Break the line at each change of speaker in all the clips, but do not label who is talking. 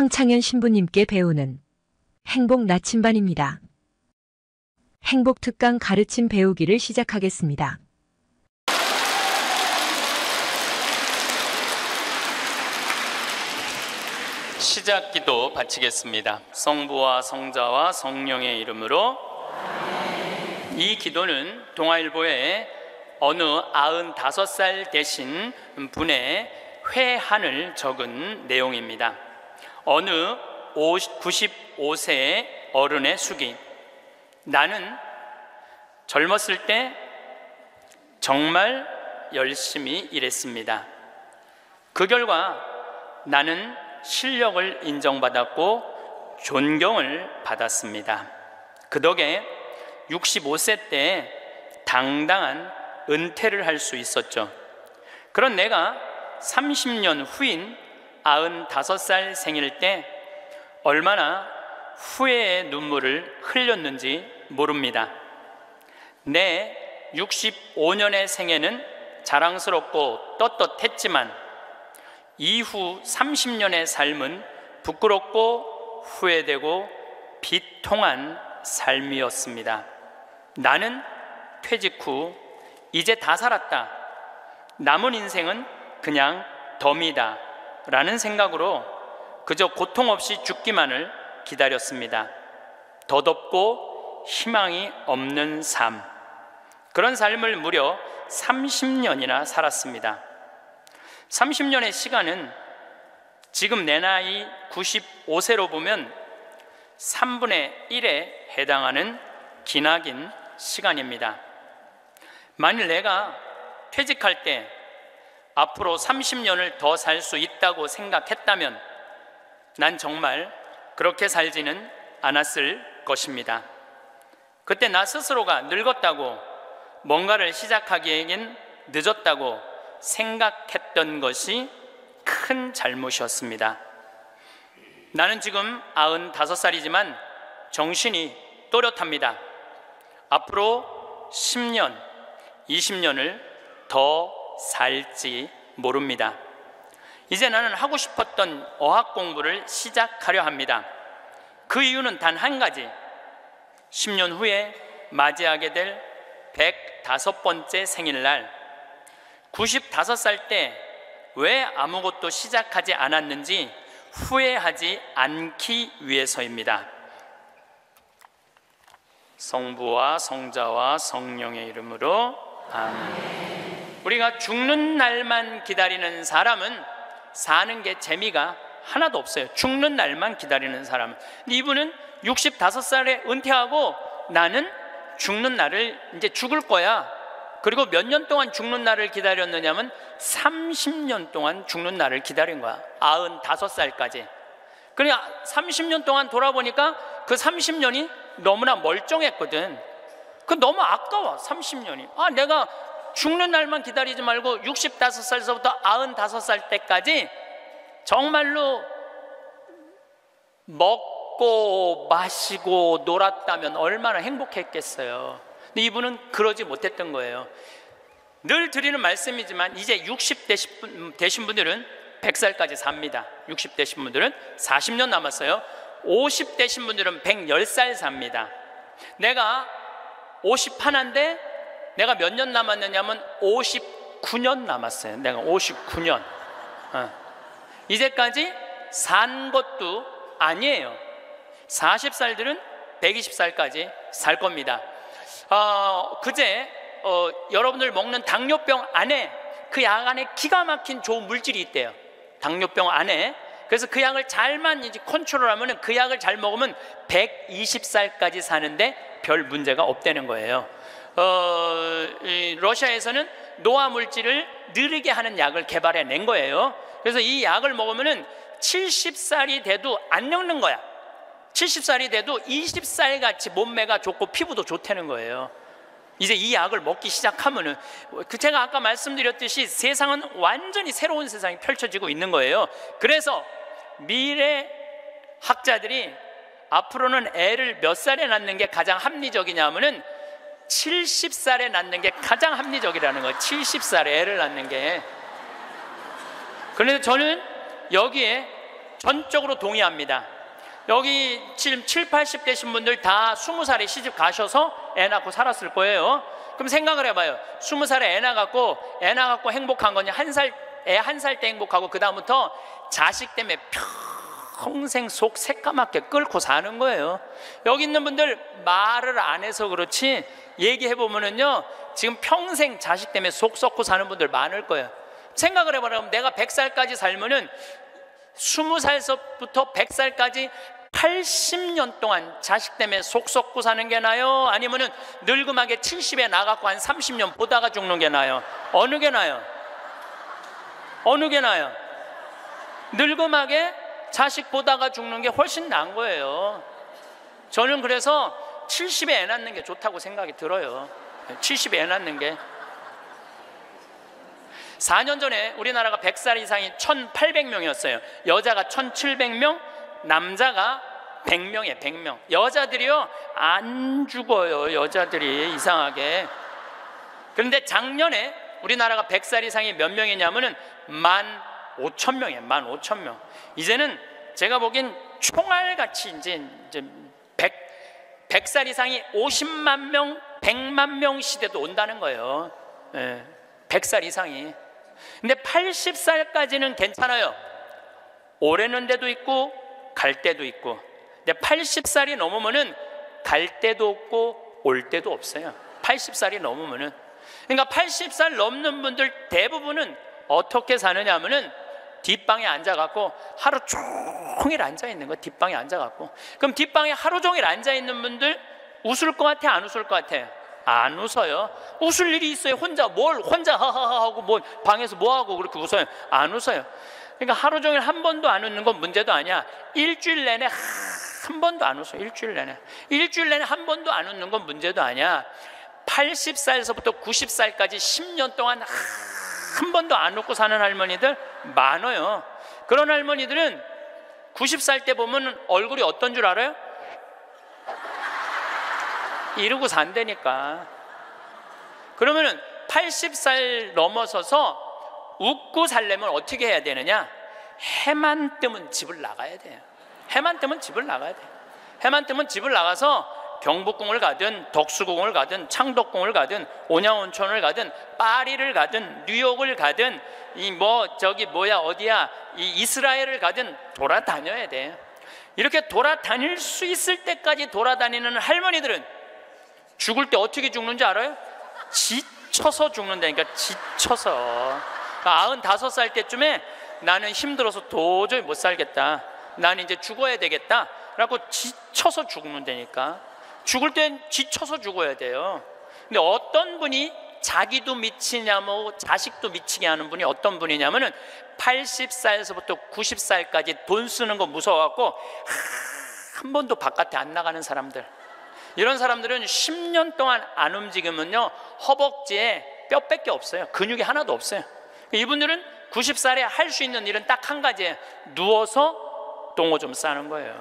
황창현 신부님께 배우는 행복 나침반입니다. 행복 특강 가르침 배우기를 시작하겠습니다.
시작 기도 바치겠습니다. 성부와 성자와 성령의 이름으로. 이 기도는 동아일보에 어느 95살 되신 분의 회한을 적은 내용입니다. 어느 95세의 어른의 수기. 나는 젊었을 때 정말 열심히 일했습니다. 그 결과 나는 실력을 인정받았고 존경을 받았습니다. 그 덕에 65세 때 당당한 은퇴를 할 수 있었죠. 그런 내가 30년 후인 95살 생일 때 얼마나 후회의 눈물을 흘렸는지 모릅니다. 내 65년의 생애는 자랑스럽고 떳떳했지만 이후 30년의 삶은 부끄럽고 후회되고 비통한 삶이었습니다. 나는 퇴직 후 이제 다 살았다, 남은 인생은 그냥 덤이다 라는 생각으로 그저 고통 없이 죽기만을 기다렸습니다. 덧없고 희망이 없는 삶, 그런 삶을 무려 30년이나 살았습니다. 30년의 시간은 지금 내 나이 95세로 보면 3분의 1에 해당하는 기나긴 시간입니다. 만일 내가 퇴직할 때 앞으로 30년을 더 살 수 있다고 생각했다면 난 정말 그렇게 살지는 않았을 것입니다. 그때 나 스스로가 늙었다고, 뭔가를 시작하기에는 늦었다고 생각했던 것이 큰 잘못이었습니다. 나는 지금 95살이지만 정신이 또렷합니다. 앞으로 10년, 20년을 더 살지 모릅니다. 이제 나는 하고 싶었던 어학 공부를 시작하려 합니다. 그 이유는 단 한 가지, 10년 후에 맞이하게 될 105번째 생일날 95살 때 왜 아무것도 시작하지 않았는지 후회하지 않기 위해서입니다. 성부와 성자와 성령의 이름으로 아멘. 우리가 죽는 날만 기다리는 사람은 사는 게 재미가 하나도 없어요. 죽는 날만 기다리는 사람은. 근데 이분은 65살에 은퇴하고 나는 죽는 날을 이제 죽을 거야. 그리고 몇 년 동안 죽는 날을 기다렸느냐면 30년 동안 죽는 날을 기다린 거야. 95살까지. 그러니까 30년 동안 돌아보니까 그 30년이 너무나 멀쩡했거든. 그 너무 아까워. 30년이. 내가 죽는 날만 기다리지 말고 65살서부터 95살 때까지 정말로 먹고 마시고 놀았다면 얼마나 행복했겠어요. 근데 이분은 그러지 못했던 거예요. 늘 드리는 말씀이지만 이제 60 되신 분들은 100살까지 삽니다. 60 되신 분들은 40년 남았어요. 50 되신 분들은 110살 삽니다. 내가 51인데 내가 몇 년 남았느냐면 59년 남았어요. 내가 59년. 이제까지 산 것도 아니에요. 40살들은 120살까지 살 겁니다. 그제 여러분들 먹는 당뇨병 안에 그 약 안에 기가 막힌 좋은 물질이 있대요. 당뇨병 안에. 그래서 그 약을 잘만 이제 컨트롤하면, 그 약을 잘 먹으면 120살까지 사는데 별 문제가 없다는 거예요. 러시아에서는 노화 물질을 느리게 하는 약을 개발해낸 거예요. 그래서 이 약을 먹으면 70살이 돼도 안 늙는 거야. 70살이 돼도 20살 같이 몸매가 좋고 피부도 좋다는 거예요. 이제 이 약을 먹기 시작하면은, 제가 아까 말씀드렸듯이 세상은 완전히 새로운 세상이 펼쳐지고 있는 거예요. 그래서 미래 학자들이 앞으로는 애를 몇 살에 낳는 게 가장 합리적이냐면은 70살에 낳는 게 가장 합리적이라는 거예요. 70살에 애를 낳는 게. 그런데 저는 여기에 전적으로 동의합니다. 여기 지금 7, 80 되신 분들 다 20살에 시집 가셔서 애 낳고 살았을 거예요. 그럼 생각을 해봐요. 20살에 애 낳았고 행복한 거냐? 애 1살 때 행복하고 그 다음부터 자식 때문에 평생 속 새까맣게 끓고 사는 거예요. 여기 있는 분들 말을 안 해서 그렇지 얘기해보면은요, 지금 평생 자식 때문에 속 썩고 사는 분들 많을 거예요. 생각을 해봐라. 내가 100살까지 살면은 20살부터 100살까지 80년 동안 자식 때문에 속 썩고 사는 게 나요? 아니면은 늙음하게 70에 나가고 한 30년 보다가 죽는 게 나요? 어느 게 나요? 어느 게 나요? 늙음하게 자식 보다가 죽는 게 훨씬 나은 거예요. 저는 그래서 70에 애 낳는 게 좋다고 생각이 들어요. 70에 애 낳는 게. 4년 전에 우리나라가 100살 이상이 1,800명이었어요. 여자가 1,700명, 남자가 100명이에요. 100명. 여자들이요 안 죽어요. 여자들이 이상하게. 그런데 작년에 우리나라가 100살 이상이 몇 명이냐면은 15,000명이에요. 15,000명. 이제는 제가 보기엔 총알같이 이제 100살 이상이 50만 명, 100만 명 시대도 온다는 거예요. 100살 이상이. 근데 80살까지는 괜찮아요. 오래는 데도 있고 갈 때도 있고. 근데 80살이 넘으면은 갈 데도 없고 올 데도 없어요. 80살이 넘으면은. 그러니까 80살 넘는 분들 대부분은 어떻게 사느냐 하면은 뒷방에 앉아갖고 하루 종일 앉아있는 거. 뒷방에 앉아갖고. 그럼 뒷방에 하루 종일 앉아있는 분들 웃을 것 같아? 안 웃을 것 같아요? 안 웃어요. 웃을 일이 있어요? 혼자 하하하 하고 뭐 방에서 뭐하고 그렇게 웃어요? 안 웃어요. 그러니까 하루 종일 한 번도 안 웃는 건 문제도 아니야. 일주일 내내 한 번도 안 웃어. 일주일 내내 한 번도 안 웃는 건 문제도 아니야. 80살에서부터 90살까지 10년 동안 한 번도 안 웃고 사는 할머니들 많아요. 그런 할머니들은 90살 때 보면 얼굴이 어떤 줄 알아요? 이러고 산다니까. 그러면은 80살 넘어서서 웃고 살려면 어떻게 해야 되느냐? 해만 뜨면 집을 나가야 돼요. 해만 뜨면 집을 나가야 돼요. 해만 뜨면 집을 나가서 경복궁을 가든 덕수궁을 가든 창덕궁을 가든 온양온천을 가든 파리를 가든 뉴욕을 가든 어디야 이스라엘을 가든 돌아다녀야 돼. 이렇게 돌아다닐 수 있을 때까지 돌아다니는 할머니들은 죽을 때 어떻게 죽는지 알아요? 지쳐서 죽는다니까. 지쳐서. 95살 때쯤에 나는 힘들어서 도저히 못 살겠다, 나는 이제 죽어야 되겠다 라고 지쳐서 죽는다니까. 죽을 땐 지쳐서 죽어야 돼요. 근데 어떤 분이 자기도 미치냐면 자식도 미치게 하는 분이 어떤 분이냐면은 80살에서부터 90살까지 돈 쓰는 거 무서워갖고 한 번도 바깥에 안 나가는 사람들. 이런 사람들은 10년 동안 안 움직이면요 허벅지에 뼈밖에 없어요. 근육이 하나도 없어요. 이분들은 90살에 할 수 있는 일은 딱 한 가지예요. 누워서 똥오줌 싸는 거예요.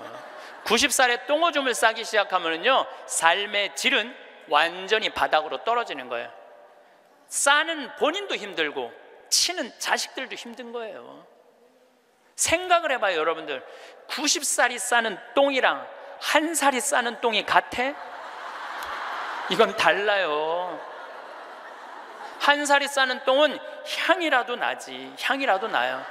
90살에 똥오줌을 싸기 시작하면요 삶의 질은 완전히 바닥으로 떨어지는 거예요. 싸는 본인도 힘들고 치는 자식들도 힘든 거예요. 생각을 해봐요. 여러분들 90살이 싸는 똥이랑 1살이 싸는 똥이 같아? 이건 달라요. 1살이 싸는 똥은 향이라도 나지. 향이라도 나요.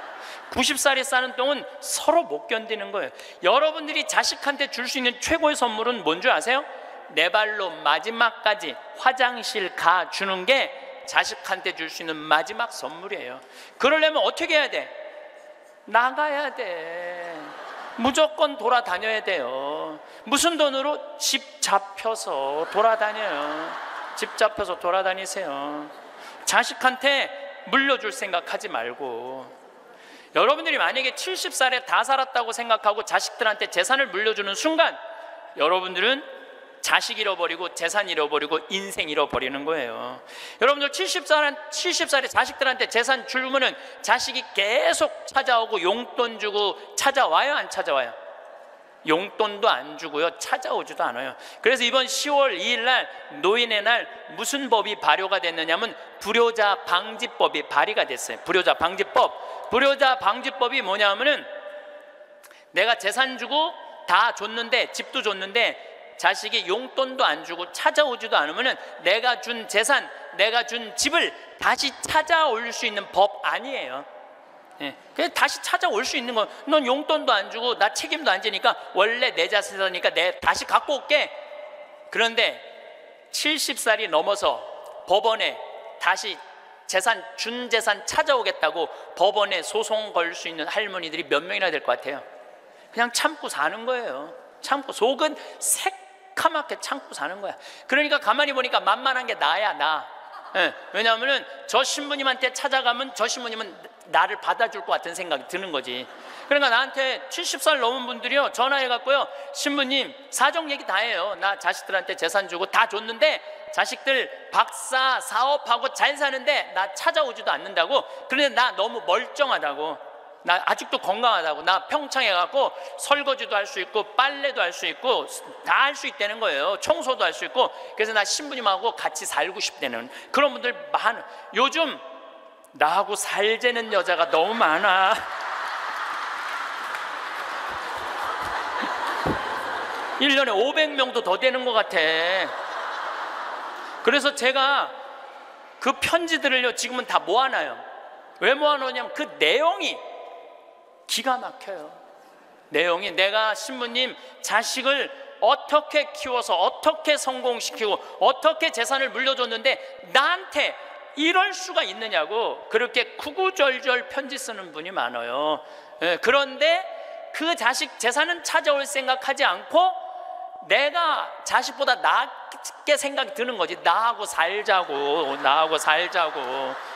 90살이 싸는 똥은 서로 못 견디는 거예요. 여러분들이 자식한테 줄 수 있는 최고의 선물은 뭔 줄 아세요? 내 발로 마지막까지 화장실 가 주는 게 자식한테 줄 수 있는 마지막 선물이에요. 그러려면 어떻게 해야 돼? 나가야 돼. 무조건 돌아다녀야 돼요. 무슨 돈으로? 집 잡혀서 돌아다녀요. 집 잡혀서 돌아다니세요. 자식한테 물려줄 생각하지 말고. 여러분들이 만약에 70살에 다 살았다고 생각하고 자식들한테 재산을 물려주는 순간 여러분들은 자식 잃어버리고 재산 잃어버리고 인생 잃어버리는 거예요. 여러분들 70살에 자식들한테 재산 주면은 자식이 계속 찾아오고 용돈 주고 찾아와요? 안 찾아와요? 용돈도 안 주고요 찾아오지도 않아요. 그래서 이번 10월 2일 날 노인의 날 무슨 법이 발효가 됐느냐면 불효자 방지법이 발의가 됐어요. 불효자 방지법. 불효자 방지법이 뭐냐면은 내가 재산 주고 다 줬는데, 집도 줬는데 자식이 용돈도 안 주고 찾아오지도 않으면 내가 준 재산, 내가 준 집을 다시 찾아올 수 있는 법 아니에요. 예, 그냥 다시 찾아올 수 있는 건, 넌 용돈도 안 주고 나 책임도 안 지니까 원래 내 자산이니까 내 다시 갖고 올게. 그런데 70살이 넘어서 법원에 다시 재산, 준 재산 찾아오겠다고 법원에 소송 걸 수 있는 할머니들이 몇 명이나 될 것 같아요? 그냥 참고 사는 거예요. 참고, 속은 새카맣게 참고 사는 거야. 그러니까 가만히 보니까 만만한 게 나야, 나. 예, 왜냐하면 저 신부님한테 찾아가면 저 신부님은 나를 받아줄 것 같은 생각이 드는 거지. 그러니까 나한테 70살 넘은 분들이요, 전화해갖고요, 신부님 사정 얘기 다 해요. 나 자식들한테 재산 주고 다 줬는데 자식들 박사 사업하고 잘 사는데 나 찾아오지도 않는다고. 그런데 나 너무 멀쩡하다고, 나 아직도 건강하다고, 나 평창에 갖고 설거지도 할 수 있고 빨래도 할 수 있고 다 할 수 있다는 거예요. 청소도 할 수 있고. 그래서 나 신부님하고 같이 살고 싶다는 그런 분들 많아. 요즘 나하고 살자는 여자가 너무 많아. 일년에 500명도 더 되는 것 같아. 그래서 제가 그 편지들을요, 지금은 다 모아놔요. 왜 모아놓냐면 그 내용이 기가 막혀요. 내용이, 내가 신부님 자식을 어떻게 키워서 어떻게 성공시키고 어떻게 재산을 물려줬는데 나한테 이럴 수가 있느냐고 그렇게 구구절절 편지 쓰는 분이 많아요. 예, 그런데 그 자식 재산은 찾아올 생각하지 않고 내가 자식보다 낫게 생각이 드는 거지. 나하고 살자고, 나하고 살자고.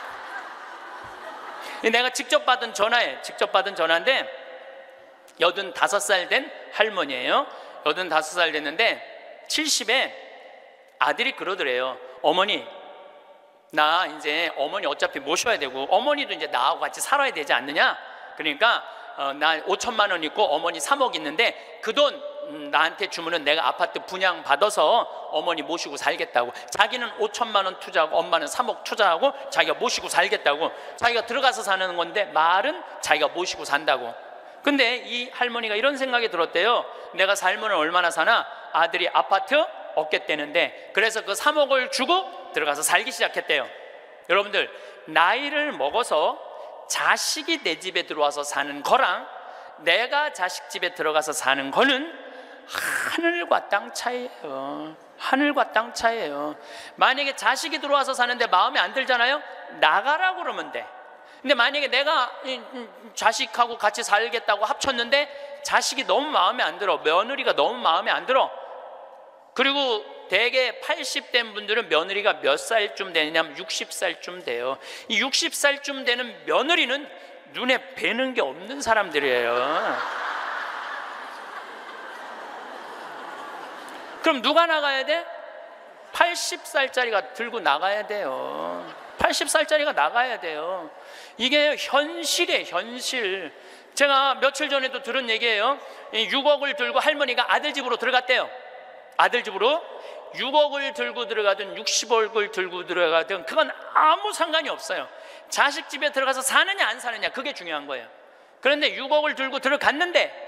내가 직접 받은 전화인데 85살 된 할머니예요. 85살 됐는데 70에 아들이 그러더래요. 어머니, 나 이제 어머니 어차피 모셔야 되고 어머니도 이제 나하고 같이 살아야 되지 않느냐. 그러니까 나 5천만 원 있고 어머니 3억 있는데 그 돈 나한테 주면은 내가 아파트 분양 받아서 어머니 모시고 살겠다고. 자기는 5천만 원 투자하고 엄마는 3억 투자하고 자기가 모시고 살겠다고. 자기가 들어가서 사는 건데 말은 자기가 모시고 산다고. 근데 이 할머니가 이런 생각이 들었대요. 내가 살면 얼마나 사나? 아들이 아파트 얻겠다는데, 그래서 그 3억을 주고 들어가서 살기 시작했대요. 여러분들, 나이를 먹어서 자식이 내 집에 들어와서 사는 거랑 내가 자식 집에 들어가서 사는 거는 하늘과 땅 차이예요. 하늘과 땅 차이예요. 만약에 자식이 들어와서 사는데 마음에 안 들잖아요? 나가라고 그러면 돼. 근데 만약에 내가 자식하고 같이 살겠다고 합쳤는데 자식이 너무 마음에 안 들어, 며느리가 너무 마음에 안 들어. 그리고 대개 80된 분들은 며느리가 몇 살쯤 되냐면 60살쯤 돼요. 이 60살쯤 되는 며느리는 눈에 뵈는 게 없는 사람들이에요. 그럼 누가 나가야 돼? 80살짜리가 들고 나가야 돼요. 80살짜리가 나가야 돼요. 이게 현실이에요, 현실. 제가 며칠 전에도 들은 얘기예요. 6억을 들고 할머니가 아들 집으로 들어갔대요. 아들 집으로 6억을 들고 들어가든 60억을 들고 들어가든 그건 아무 상관이 없어요. 자식 집에 들어가서 사느냐 안 사느냐, 그게 중요한 거예요. 그런데 6억을 들고 들어갔는데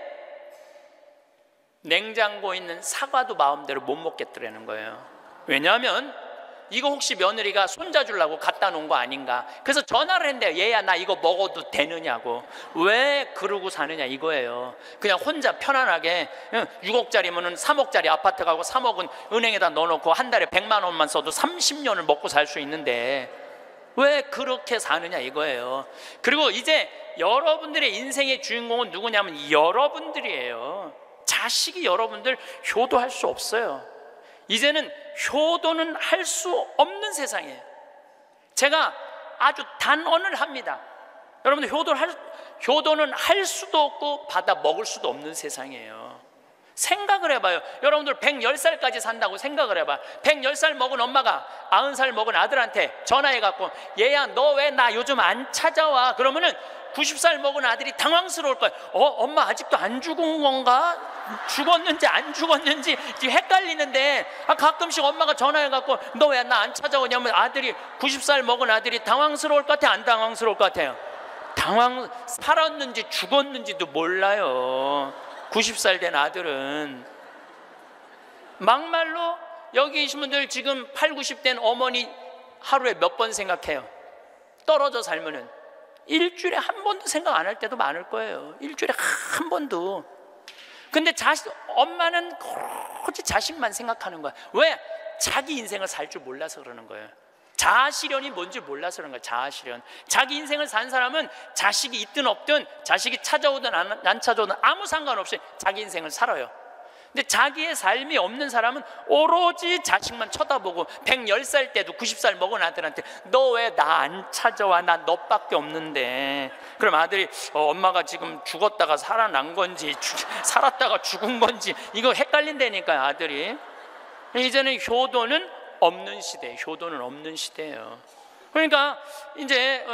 냉장고에 있는 사과도 마음대로 못 먹겠더라는 거예요. 왜냐하면 이거 혹시 며느리가 손자 주려고 갖다 놓은 거 아닌가. 그래서 전화를 했는데요. 얘야, 나 이거 먹어도 되느냐고. 왜 그러고 사느냐 이거예요. 그냥 혼자 편안하게 6억짜리면 3억짜리 아파트 가고 3억은 은행에다 넣어놓고 한 달에 100만 원만 써도 30년을 먹고 살 수 있는데 왜 그렇게 사느냐 이거예요. 그리고 이제 여러분들의 인생의 주인공은 누구냐면 여러분들이에요. 자식이 여러분들 효도할 수 없어요. 이제는 효도는 할 수 없는 세상이에요. 제가 아주 단언을 합니다. 여러분들 효도는 할 수도 없고 받아 먹을 수도 없는 세상이에요. 생각을 해봐요. 여러분들 110살까지 산다고 생각을 해봐. 110살 먹은 엄마가 90살 먹은 아들한테 전화해갖고 얘야, 너 왜 나 요즘 안 찾아와? 그러면은 90살 먹은 아들이 당황스러울 거예요. 엄마 아직도 안 죽은 건가? 죽었는지 안 죽었는지 지금 헷갈리는데, 가끔씩 엄마가 전화해갖고 너 왜 나 안 찾아오냐면 아들이 90살 먹은 아들이 당황스러울 것 같아, 안 당황스러울 것 같아요? 살았는지 죽었는지도 몰라요. 90살 된 아들은. 막말로 여기 계신 분들 지금 8, 90 된 어머니 하루에 몇 번 생각해요? 떨어져 살면은 일주일에 한 번도 생각 안 할 때도 많을 거예요. 일주일에 한 번도. 근데 엄마는 오로지 자식만 생각하는 거야. 왜? 자기 인생을 살 줄 몰라서 그러는 거예요. 자아실현이 뭔지 몰라서 그런 거예요. 자아실현. 자기 인생을 산 사람은 자식이 있든 없든, 자식이 찾아오든 안 찾아오든 아무 상관없이 자기 인생을 살아요. 근데 자기의 삶이 없는 사람은 오로지 자식만 쳐다보고 110살 때도 90살 먹은 아들한테 너 왜 나 안 찾아와? 나 너밖에 없는데. 그럼 아들이 엄마가 지금 죽었다가 살아난 건지 살았다가 죽은 건지 이거 헷갈린다니까요, 아들이. 이제는 효도는 없는 시대, 효도는 없는 시대예요. 그러니까 이제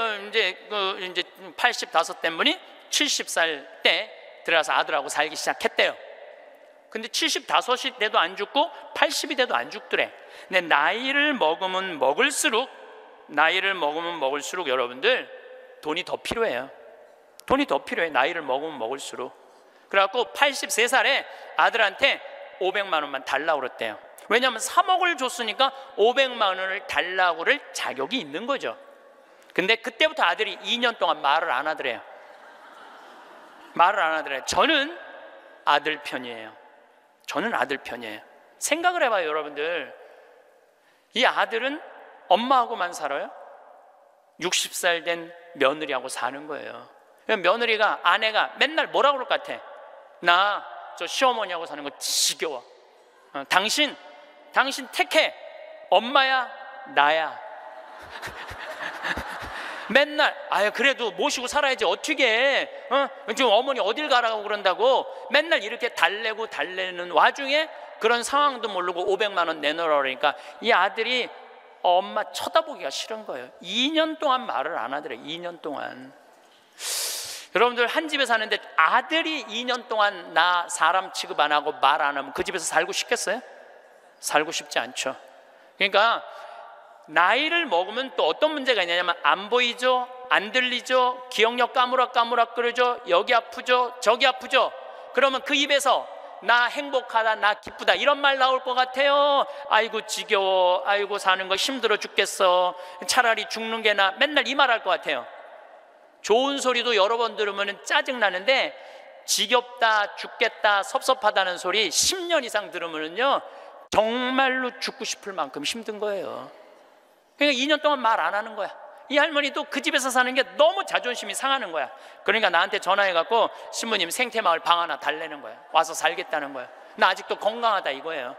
85 된 분이 70살 때 들어가서 아들하고 살기 시작했대요. 근데 75이 돼도 안 죽고 80이 돼도 안 죽더래. 근데 나이를 먹으면 먹을수록 여러분들 돈이 더 필요해요. 돈이 더 필요해. 나이를 먹으면 먹을수록. 그래갖고 83살에 아들한테 500만 원만 달라고 그랬대요. 왜냐하면 3억을 줬으니까 500만 원을 달라고 그럴 자격이 있는 거죠. 근데 그때부터 아들이 2년 동안 말을 안 하더래요. 말을 안 하더래요. 저는 아들 편이에요. 생각을 해봐요, 여러분들. 이 아들은 엄마하고만 살아요? 60살 된 며느리하고 사는 거예요. 며느리가, 아내가 맨날 뭐라고 그럴 것 같아? 나 저 시어머니하고 사는 거 지겨워. 당신 택해. 엄마야, 나야. 맨날 그래도 모시고 살아야지 어떻게 해? 지금 어머니 어딜 가라고 그런다고 맨날 이렇게 달래는 와중에 그런 상황도 모르고 500만 원 내놓으라 그러니까 이 아들이 엄마 쳐다보기가 싫은 거예요. 2년 동안 말을 안 하더래. 2년 동안. 여러분들 한 집에 사는데 아들이 2년 동안 나 사람 취급 안 하고 말 안 하면 그 집에서 살고 싶겠어요? 살고 싶지 않죠. 그러니까 나이를 먹으면 또 어떤 문제가 있냐면 안 보이죠? 안 들리죠? 기억력 까무락까무락거리죠? 여기 아프죠? 저기 아프죠? 그러면 그 입에서 나 행복하다, 나 기쁘다 이런 말 나올 것 같아요. 아이고 지겨워, 아이고 사는 거 힘들어 죽겠어, 차라리 죽는 게 나, 맨날 이 말 할 것 같아요. 좋은 소리도 여러 번 들으면 짜증나는데 지겹다, 죽겠다, 섭섭하다는 소리 10년 이상 들으면요 정말로 죽고 싶을 만큼 힘든 거예요. 그러니까 2년 동안 말 안 하는 거야. 이 할머니도 그 집에서 사는 게 너무 자존심이 상하는 거야. 그러니까 나한테 전화해갖고 신부님 생태마을 방 하나 달래는 거야. 와서 살겠다는 거야. 나 아직도 건강하다 이거예요.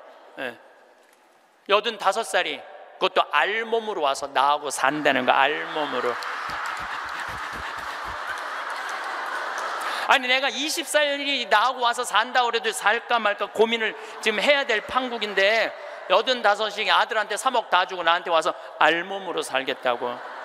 85살이 그것도 알몸으로 와서 나하고 산다는 거야. 알몸으로. 아니 내가 20살이 나하고 와서 산다고 그래도 살까 말까 고민을 지금 해야 될 판국인데 85이 아들한테 3억 다 주고 나한테 와서 알몸으로 살겠다고.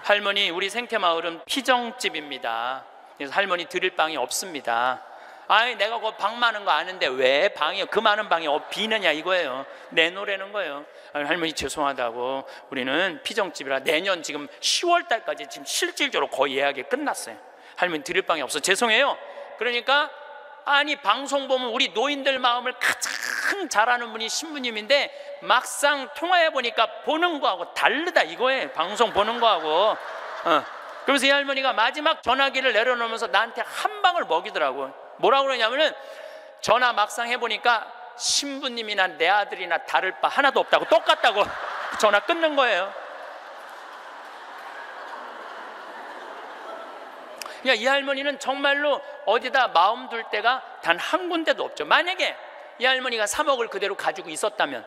할머니 우리 생태마을은 피정집입니다. 그래서 할머니 드릴 방이 없습니다. 아니 내가 그 방 많은 거 아는데 왜 방이 그 많은 방이 비느냐 이거예요. 내놓으라는 거예요. 아니, 할머니 죄송하다고 우리는 피정집이라 내년 지금 10월 달까지 지금 실질적으로 거의 예약이 끝났어요. 할머니 드릴 방이 없어 죄송해요. 그러니까 아니 방송 보면 우리 노인들 마음을 가장 잘하는 분이 신부님인데 막상 통화해 보니까 보는 거하고 다르다 이거예요. 방송 보는 거하고. 그래서 이 할머니가 마지막 전화기를 내려놓으면서 나한테 한 방을 먹이더라고. 뭐라고 그러냐면은 전화 막상 해보니까 신부님이나 내 아들이나 다를 바 하나도 없다고, 똑같다고 전화 끊는 거예요. 이 할머니는 정말로 어디다 마음 둘 데가 단 한 군데도 없죠. 만약에 이 할머니가 3억을 그대로 가지고 있었다면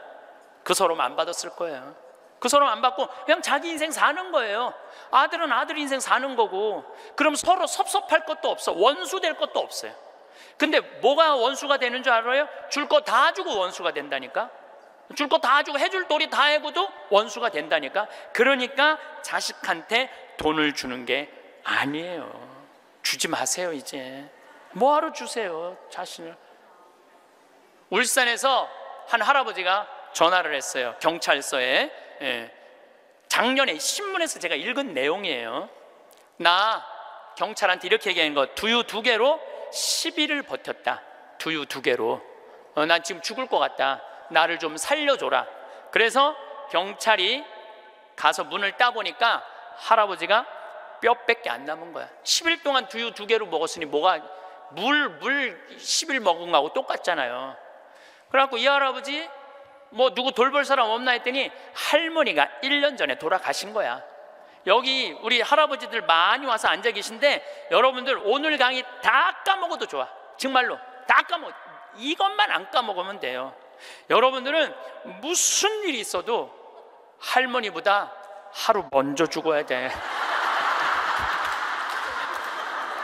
그 서름 안 받았을 거예요. 그 서름 안 받고 그냥 자기 인생 사는 거예요. 아들은 아들 인생 사는 거고. 그럼 서로 섭섭할 것도 없어. 원수 될 것도 없어요. 근데 뭐가 원수가 되는 줄 알아요? 줄 거 다 주고 원수가 된다니까. 줄 거 다 주고 해줄 도리 다 해고도 원수가 된다니까. 그러니까 자식한테 돈을 주는 게 아니에요. 주지 마세요. 이제 뭐하러 주세요 자신을. 울산에서 한 할아버지가 전화를 했어요. 경찰서에. 작년에 신문에서 제가 읽은 내용이에요. 나 경찰한테 이렇게 얘기하는 거, 두유 2개로 10일을 버텼다. 두유 2개로. 난 지금 죽을 것 같다. 나를 좀 살려줘라. 그래서 경찰이 가서 문을 따보니까 할아버지가 뼈밖에 안 남은 거야. 10일 동안 두유 2개로 먹었으니 뭐가 물 10일 먹은 거하고 똑같잖아요. 그래갖고 이 할아버지 뭐 누구 돌볼 사람 없나 했더니 할머니가 1년 전에 돌아가신 거야. 여기 우리 할아버지들 많이 와서 앉아 계신데 여러분들 오늘 강의 다 까먹어도 좋아. 정말로 다 까먹어. 이것만 안 까먹으면 돼요. 여러분들은 무슨 일이 있어도 할머니보다 하루 먼저 죽어야 돼.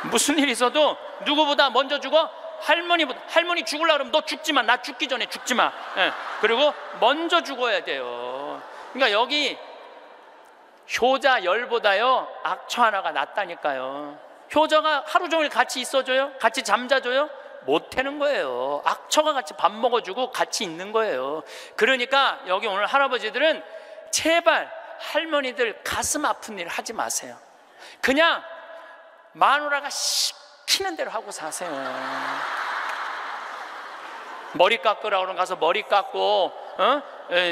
무슨 일이 있어도 누구보다 먼저 죽어? 할머니 죽으려고 그러면 너 죽지 마. 나 죽기 전에 죽지 마. 예. 그리고 먼저 죽어야 돼요. 그러니까 여기 효자 열보다요 악처 하나가 낫다니까요. 효자가 하루 종일 같이 있어줘요? 같이 잠자줘요? 못하는 거예요. 악처가 같이 밥 먹어주고 같이 있는 거예요. 그러니까 여기 오늘 할아버지들은 제발 할머니들 가슴 아픈 일 하지 마세요. 그냥 마누라가 시키는 대로 하고 사세요. 머리 깎으라고 그러면 가서 머리 깎고,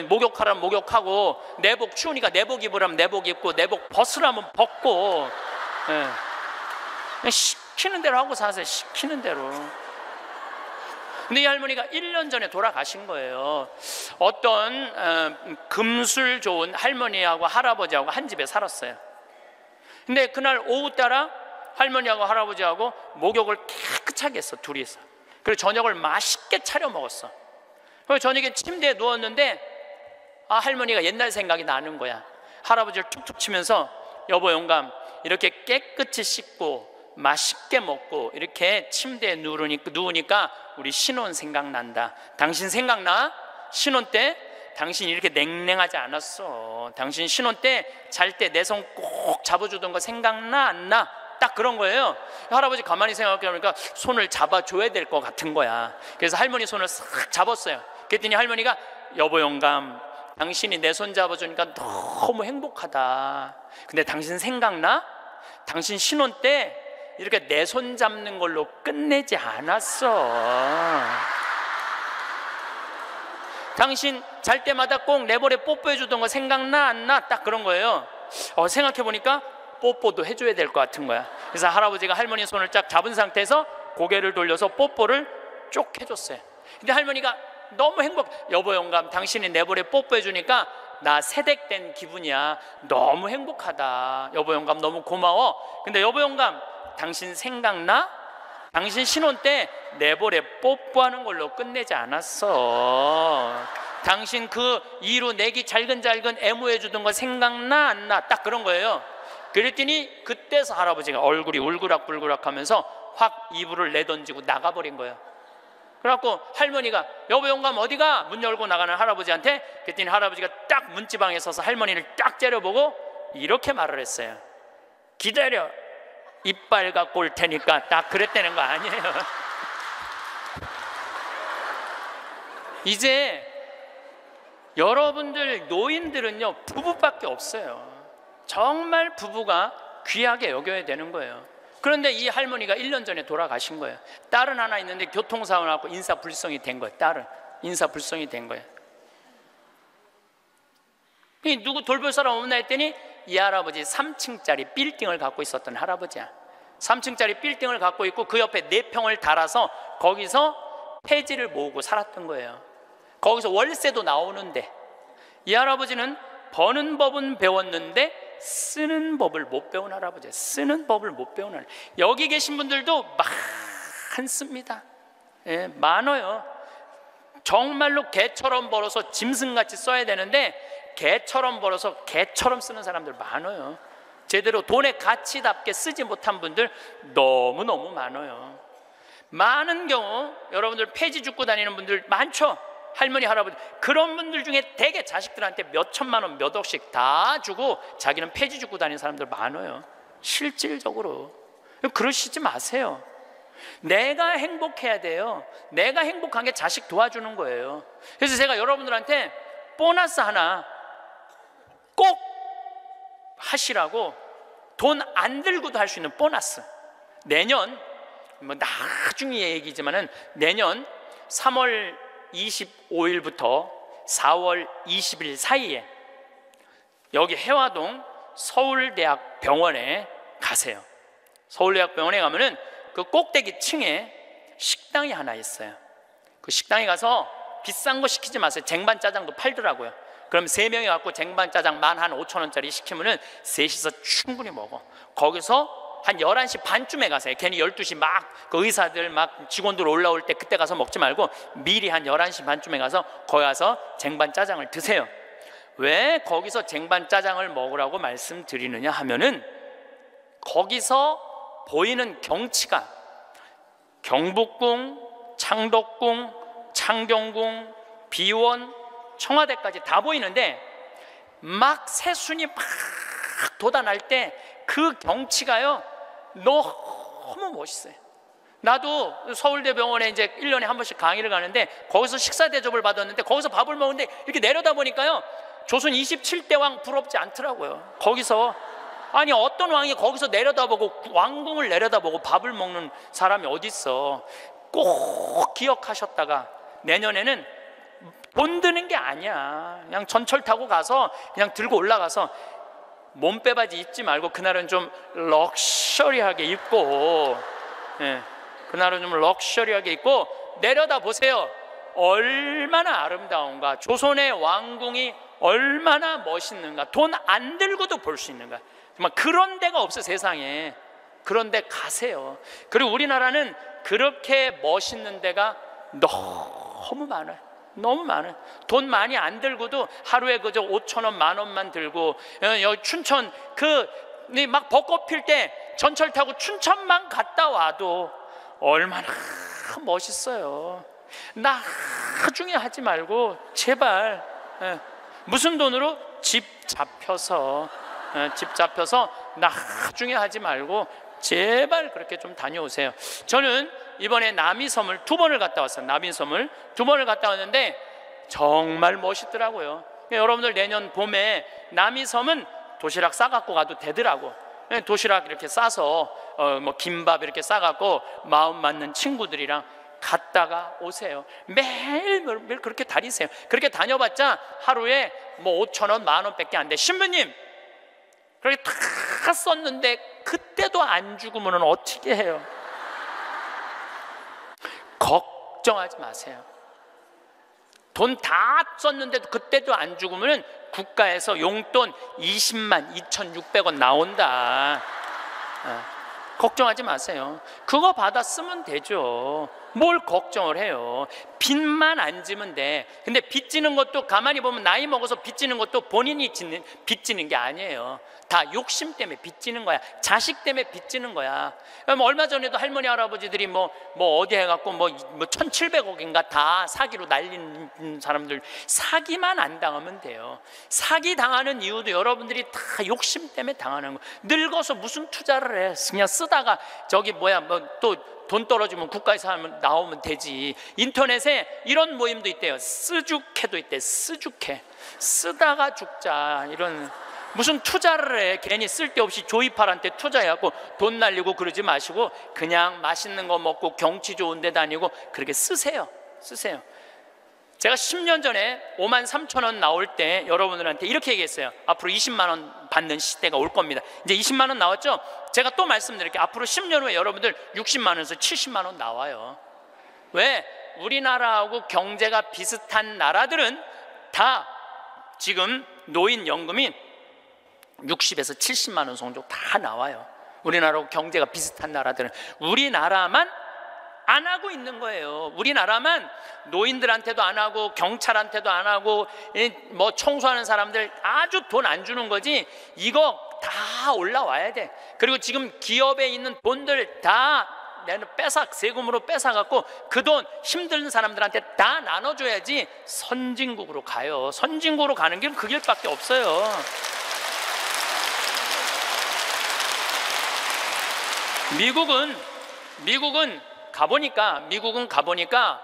목욕하라면 목욕하고, 내복 추우니까 내복 입으라면 내복 입고, 내복 벗으라면 벗고, 그냥 시키는 대로 하고 사세요. 시키는 대로. 근데 이 할머니가 1년 전에 돌아가신 거예요. 어떤 금술 좋은 할머니하고 할아버지하고 한 집에 살았어요. 근데 그날 오후 따라 할머니하고 할아버지하고 목욕을 깨끗하게 했어, 둘이서. 그리고 저녁을 맛있게 차려 먹었어. 그래서 저녁에 침대에 누웠는데 할머니가 옛날 생각이 나는 거야. 할아버지를 툭툭 치면서 여보 영감, 이렇게 깨끗이 씻고 맛있게 먹고 이렇게 침대에 누우니까 우리 신혼 생각난다. 당신 생각나? 신혼 때 당신 이렇게 냉랭하지 않았어. 당신 신혼 때 잘 때 내 손 꼭 잡아주던 거 생각나 안 나? 딱 그런 거예요. 할아버지 가만히 생각해보니까 손을 잡아줘야 될 것 같은 거야. 그래서 할머니 손을 싹 잡았어요. 그랬더니 할머니가 여보 영감, 당신이 내 손 잡아주니까 너무 행복하다. 근데 당신 생각나? 당신 신혼 때 이렇게 내 손 잡는 걸로 끝내지 않았어. 당신 잘 때마다 꼭 내 볼에 뽀뽀해 주던 거 생각나 안 나? 딱 그런 거예요. 생각해보니까 뽀뽀도 해줘야 될 것 같은 거야. 그래서 할아버지가 할머니 손을 쫙 잡은 상태에서 고개를 돌려서 뽀뽀를 쭉 해줬어요. 근데 할머니가 너무 여보 영감, 당신이 내 볼에 뽀뽀해 주니까 나 새댁된 기분이야. 너무 행복하다. 여보 영감 너무 고마워. 근데 여보 영감, 당신 생각나? 당신 신혼 때 내 볼에 뽀뽀하는 걸로 끝내지 않았어. 당신 그 이로 내기 잘근잘근 애무해 주던 거 생각나 안 나? 딱 그런 거예요. 그랬더니 그때서 할아버지가 얼굴이 울그락불그락 하면서 확 이불을 내던지고 나가버린 거예요. 그래갖고 할머니가 여보 영감 어디가? 문 열고 나가는 할아버지한테. 그랬더니 할아버지가 딱 문지방에 서서 할머니를 딱 째려보고 이렇게 말을 했어요. 기다려, 이빨 갖고 올 테니까. 딱 그랬다는 거 아니에요. 이제 여러분들 노인들은요 부부밖에 없어요. 정말 부부가 귀하게 여겨야 되는 거예요. 그런데 이 할머니가 1년 전에 돌아가신 거예요. 딸은 하나 있는데 교통사고 나고 인사불성이 된 거예요. 딸은 인사불성이 된 거예요. 누구 돌볼 사람 없나 했더니 이 할아버지 3층짜리 빌딩을 갖고 있었던 할아버지야. 3층짜리 빌딩을 갖고 있고 그 옆에 4평을 달아서 거기서 폐지를 모으고 살았던 거예요. 거기서 월세도 나오는데 이 할아버지는 버는 법은 배웠는데 쓰는 법을 못 배운 할아버지예요. 쓰는 법을 못 배운 할아버지. 여기 계신 분들도 많습니다. 많아요. 정말로 개처럼 벌어서 짐승같이 써야 되는데 개처럼 벌어서 개처럼 쓰는 사람들 많아요. 제대로 돈의 가치답게 쓰지 못한 분들 너무너무 많아요. 많은 경우 여러분들 폐지 줍고 다니는 분들 많죠. 할머니 할아버지 그런 분들 중에 대개 자식들한테 몇 천만 원 몇 억씩 다 주고 자기는 폐지 줍고 다니는 사람들 많아요. 실질적으로. 그러시지 마세요. 내가 행복해야 돼요. 내가 행복한 게 자식 도와주는 거예요. 그래서 제가 여러분들한테 보너스 하나 꼭 하시라고 돈 안 들고도 할 수 있는 보너스. 내년 뭐 나중에 얘기지만은 내년 3월 25일부터 4월 20일 사이에 여기 해화동 서울대학병원에 가세요. 서울대학병원에 가면은 그 꼭대기 층에 식당이 하나 있어요. 그 식당에 가서 비싼 거 시키지 마세요. 쟁반짜장도 팔더라고요. 그럼 3명이 갖고 쟁반짜장 15,000원짜리 시키면은 셋이서 충분히 먹어. 거기서 한 11시 반쯤에 가세요. 괜히 12시 막 그 의사들 막 직원들 올라올 때 그때 가서 먹지 말고 미리 한 11시 반쯤에 가서 거기 가서 쟁반짜장을 드세요. 왜 거기서 쟁반짜장을 먹으라고 말씀드리느냐 하면은 거기서 보이는 경치가 경복궁, 창덕궁, 창경궁, 비원, 청와대까지 다 보이는데 막 새순이 막 돋아날 때 그 경치가요 너무 멋있어요. 나도 서울대병원에 이제 1년에 한 번씩 강의를 가는데 거기서 식사 대접을 받았는데 거기서 밥을 먹는데 이렇게 내려다 보니까요 조선 27대 왕 부럽지 않더라고요. 거기서 아니 어떤 왕이 거기서 내려다보고 왕궁을 내려다보고 밥을 먹는 사람이 어디 있어. 꼭 기억하셨다가 내년에는 돈 드는 게 아니야. 그냥 전철 타고 가서 그냥 들고 올라가서 몸빼바지 입지 말고 그날은 좀 럭셔리하게 입고 그날은 좀 럭셔리하게 입고 내려다 보세요. 얼마나 아름다운가. 조선의 왕궁이 얼마나 멋있는가. 돈 안 들고도 볼 수 있는가. 정말 그런 데가 없어 세상에. 그런 데 가세요. 그리고 우리나라는 그렇게 멋있는 데가 너무 많아요. 너무 많아요. 돈 많이 안 들고도 하루에 그저 5,000원, 10,000원만 들고 여기 춘천 막 벚꽃 필 때 전철 타고 춘천만 갔다 와도 얼마나 멋있어요. 나중에 하지 말고 제발 무슨 돈으로 집 잡혀서 나중에 하지 말고 제발 그렇게 좀 다녀오세요. 저는 이번에 남이섬을 2번을 갔다 왔어요. 남이섬을 2번을 갔다 왔는데 정말 멋있더라고요. 여러분들 내년 봄에 남이섬은 도시락 싸갖고 가도 되더라고. 도시락 이렇게 싸서 뭐 김밥 이렇게 싸갖고 마음 맞는 친구들이랑 갔다가 오세요. 매일 그렇게 다니세요. 그렇게 다녀봤자 하루에 뭐 5,000원, 10,000원밖에 안 돼. 신부님 그렇게 다 썼는데 그때도 안 죽으면 어떻게 해요? 걱정하지 마세요. 돈 다 썼는데도 그때도 안 죽으면 국가에서 용돈 20만 2,600원 나온다. 걱정하지 마세요. 그거 받아 쓰면 되죠. 뭘 걱정을 해요. 빚만 안 지면 돼. 근데 빚지는 것도 가만히 보면 나이 먹어서 빚지는 것도 본인이 빚지는 게 아니에요. 다 욕심 때문에 빚지는 거야. 자식 때문에 빚지는 거야. 얼마 전에도 할머니 할아버지들이 뭐 어디 해갖고 뭐 1,700억인가 다 사기로 날린 사람들, 사기만 안 당하면 돼요. 사기 당하는 이유도 여러분들이 다 욕심 때문에 당하는 거. 늙어서 무슨 투자를 해. 그냥 쓰다가 저기 또 돈 떨어지면 국가에서 하면 나오면 되지. 인터넷에 이런 모임도 있대요. 쓰죽해도 있대. 쓰죽해. 쓰다가 죽자. 이런 무슨 투자를 해. 괜히 쓸데없이 조이팔한테 투자해갖고 돈 날리고 그러지 마시고 그냥 맛있는 거 먹고 경치 좋은 데 다니고 그렇게 쓰세요. 제가 10년 전에 53,000원 나올 때 여러분들한테 이렇게 얘기했어요. 앞으로 20만 원 받는 시대가 올 겁니다. 이제 20만 원 나왔죠? 제가 또 말씀드릴게요. 앞으로 10년 후에 여러분들 60만 원에서 70만 원 나와요. 왜? 우리나라하고 경제가 비슷한 나라들은 다 지금 노인연금이 60에서 70만 원 정도 다 나와요. 우리나라하고 경제가 비슷한 나라들은. 우리나라만 안 하고 있는 거예요. 우리나라만 노인들한테도 안 하고 경찰한테도 안 하고 뭐 청소하는 사람들 아주 돈 안 주는 거지. 이거 다 올라와야 돼. 그리고 지금 기업에 있는 돈들 다 세금으로 뺏어갖고 그 돈 힘든 사람들한테 다 나눠줘야지 선진국으로 가요. 선진국으로 가는 길은 그 길밖에 없어요. 미국은 가보니까